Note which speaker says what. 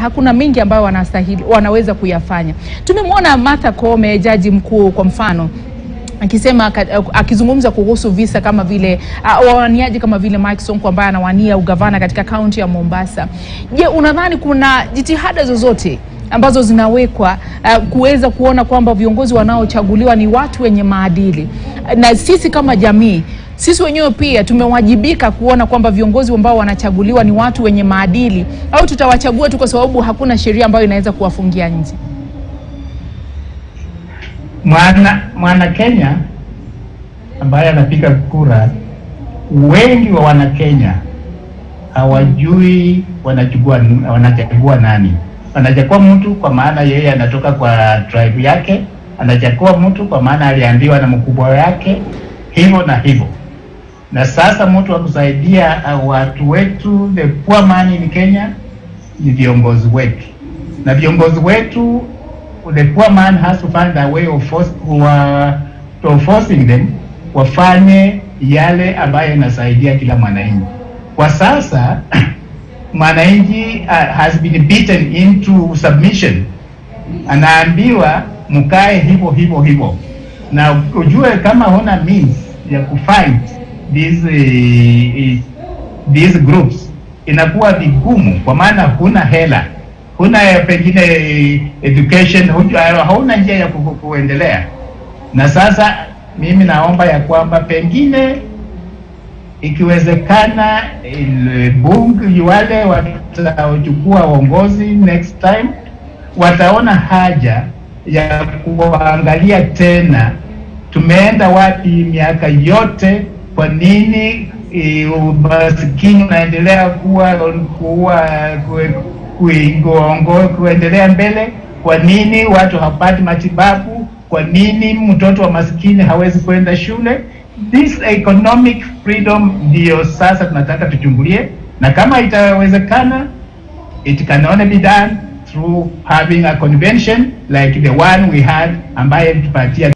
Speaker 1: hakuna mengi ambayo wanaweza kuyafanya. Tumemwona Martha Koome, jaji mkuu kwa mfano, akizungumza kuhusu visa kama vile wawaniaji kama vile Mike Sonko ambaye anawania ugavana katika kaunti ya Mombasa. Je, unadhani kuna jitihada zozote ambazo zinawekwa kuweza kuona kwamba viongozi wanaochaguliwa ni watu wenye maadili? Na sisi kama jamii, sisi wenyewe pia tumewajibika kuona kwamba viongozi ambao wanachaguliwa ni watu wenye maadili, au tutawachagua tu kwa sababu hakuna sheria ambayo inaweza kuwafungia nje?
Speaker 2: Mwana Kenya ambaye anapiga kura, wengi wa wana Kenya hawajui wanachagua nani. Wanachagua mtu kwa maana yeye anatoka kwa tribe yake, anachagua mtu kwa maana aliambiwa na mkubwa wake, hivyo na hivyo. Na sasa mtu wa kusaidia watu wetu, the poor man in Kenya, ni viongozi wetu. Na viongozi wetu, the poor man has to find a way of forcing them wafanye yale ambayo inasaidia kila mwananchi. Kwa sasa mwananchi has been beaten into submission. Anaambiwa mkae hivyo. Na ujue kama huna means ya kufight these groups, inakuwa vigumu, kwa maana huna hela, huna pengine education, hauna njia ya kuendelea. Na sasa mimi naomba ya kwamba pengine ikiwezekana bunge wale watachukua uongozi next time wataona haja ya kuangalia tena tumeenda wapi miaka yote. Kwa nini umasikini unaendelea kuendelea mbele? Kwa nini watu hapati matibabu? Kwa nini mtoto wa masikini hawezi kwenda shule? This economic freedom ndio sasa tunataka tuchungulie, na kama itawezekana, it can only be done through having a convention like the one we had, ambaye tupatia